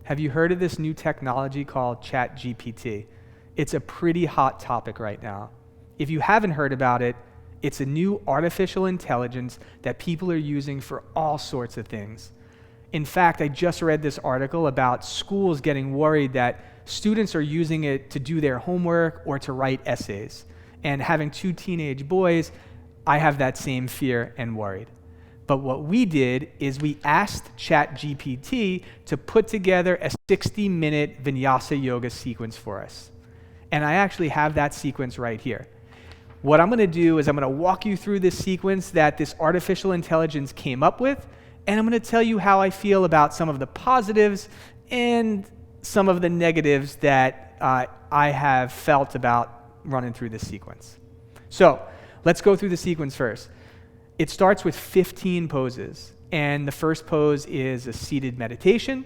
Have you heard of this new technology called ChatGPT? It's a pretty hot topic right now. If you haven't heard about it, it's a new artificial intelligence that people are using for all sorts of things. In fact, I just read this article about schools getting worried that students are using it to do their homework or to write essays. And having 2 teenage boys, I have that same fear and worried. But what we did is we asked ChatGPT to put together a 60-minute Vinyasa yoga sequence for us. And I actually have that sequence right here. What I'm going to do is I'm going to walk you through this sequence that this artificial intelligence came up with, and I'm going to tell you how I feel about some of the positives and some of the negatives that I have felt about running through this sequence. So let's go through the sequence first. It starts with 15 poses, and the first pose is a seated meditation.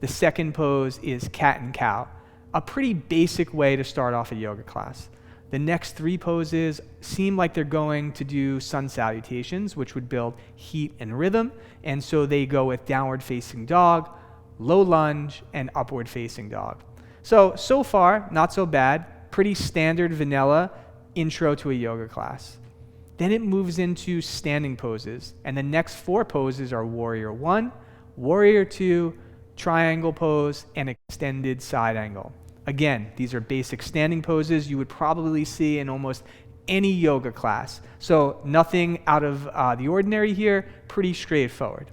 The second pose is cat and cow, a pretty basic way to start off a yoga class. The next 3 poses seem like they're going to do sun salutations, which would build heat and rhythm, and so they go with downward facing dog, low lunge, and upward facing dog. So far, not so bad, pretty standard vanilla intro to a yoga class. Then it moves into standing poses, and the next 4 poses are Warrior 1, Warrior 2, Triangle pose, and Extended side angle. Again, these are basic standing poses you would probably see in almost any yoga class. So nothing out of the ordinary here, pretty straightforward.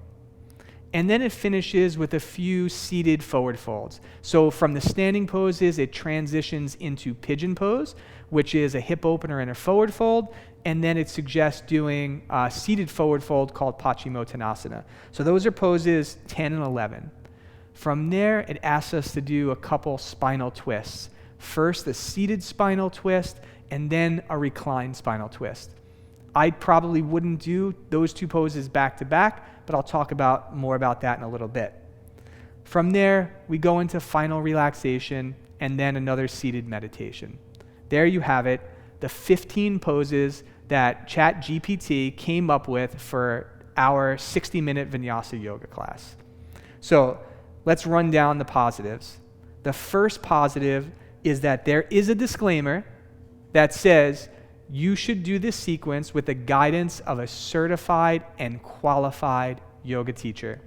And then it finishes with a few seated forward folds. So from the standing poses, it transitions into pigeon pose, which is a hip opener and a forward fold, and then it suggests doing a seated forward fold called Paschimottanasana. So those are poses 10 and 11. From there, it asks us to do a couple spinal twists. First, a seated spinal twist, and then a reclined spinal twist. I probably wouldn't do those 2 poses back to back, but I'll talk more about that in a little bit. From there, we go into final relaxation and then another seated meditation. There you have it, the 15 poses that ChatGPT came up with for our 60-minute Vinyasa yoga class. So let's run down the positives. The first positive is that there is a disclaimer that says you should do this sequence with the guidance of a certified and qualified yoga teacher.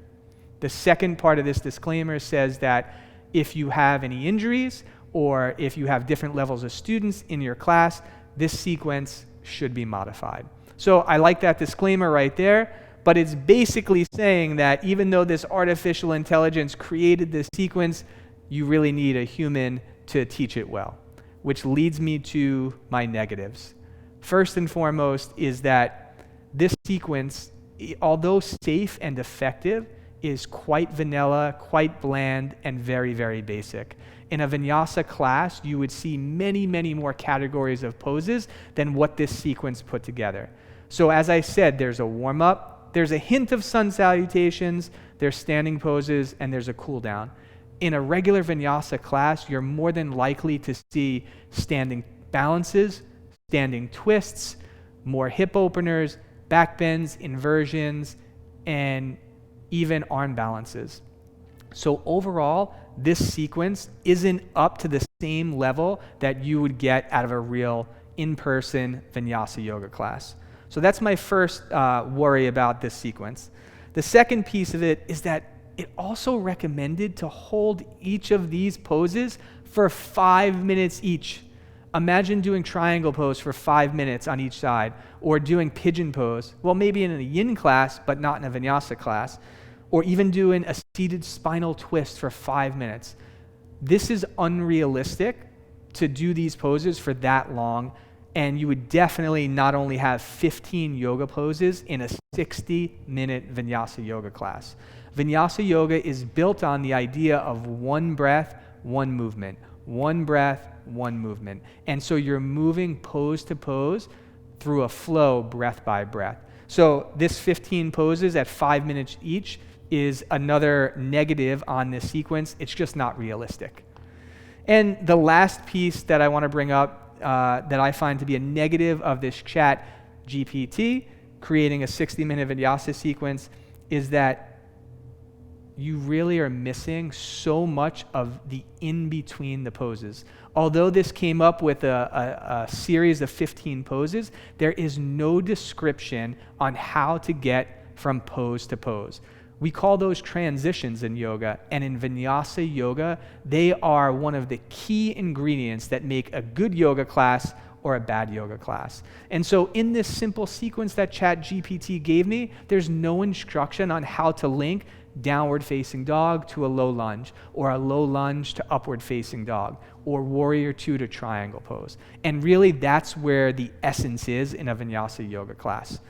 The second part of this disclaimer says that if you have any injuries or if you have different levels of students in your class, this sequence should be modified. So I like that disclaimer right there, but it's basically saying that even though this artificial intelligence created this sequence, you really need a human to teach it well, which leads me to my negatives. First and foremost is that this sequence, although safe and effective, is quite vanilla, quite bland, and very, very basic. In a Vinyasa class, you would see many, many more categories of poses than what this sequence put together. So as I said, there's a warm-up, there's a hint of sun salutations, there's standing poses, and there's a cool down. In a regular Vinyasa class, you're more than likely to see standing balances, standing twists, more hip openers, back bends, inversions, and even arm balances. So overall, this sequence isn't up to the same level that you would get out of a real in-person Vinyasa yoga class. So that's my first worry about this sequence. The second piece of it is that it also recommended to hold each of these poses for 5 minutes each. Imagine doing triangle pose for 5 minutes on each side, or doing pigeon pose, well, maybe in a yin class, but not in a Vinyasa class, or even doing a seated spinal twist for 5 minutes. This is unrealistic to do these poses for that long, and you would definitely not only have 15 yoga poses in a 60-minute Vinyasa yoga class. Vinyasa yoga is built on the idea of one breath, one movement. One breath, one movement. And so you're moving pose to pose through a flow, breath by breath. So this 15 poses at 5 minutes each is another negative on this sequence. It's just not realistic. And the last piece that I want to bring up that I find to be a negative of this ChatGPT creating a 60-minute Vinyasa sequence is that you really are missing so much of the in-between the poses. Although this came up with a series of 15 poses, there is no description on how to get from pose to pose. We call those transitions in yoga, and in Vinyasa yoga, they are one of the key ingredients that make a good yoga class or a bad yoga class. And so in this simple sequence that ChatGPT gave me, there's no instruction on how to link downward facing dog to a low lunge, or a low lunge to upward facing dog, or warrior two to triangle pose. And really that's where the essence is in a Vinyasa yoga class.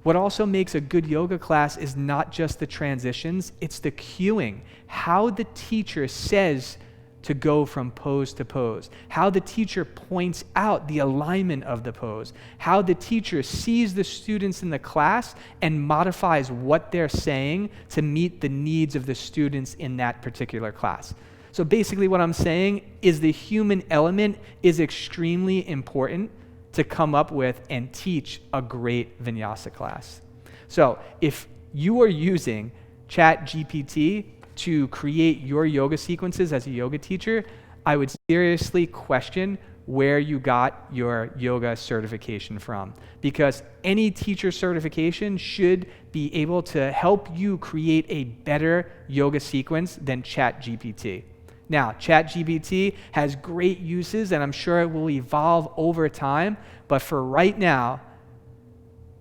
What also makes a good yoga class is not just the transitions, it's the cueing, how the teacher says to go from pose to pose, how the teacher points out the alignment of the pose, how the teacher sees the students in the class and modifies what they're saying to meet the needs of the students in that particular class. So basically what I'm saying is the human element is extremely important to come up with and teach a great Vinyasa class. So if you are using ChatGPT to create your yoga sequences as a yoga teacher, I would seriously question where you got your yoga certification from, because any teacher certification should be able to help you create a better yoga sequence than ChatGPT. Now, ChatGPT has great uses, and I'm sure it will evolve over time, but for right now,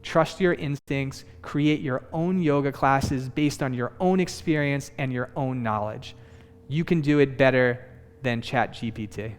trust your instincts, create your own yoga classes based on your own experience and your own knowledge. You can do it better than ChatGPT.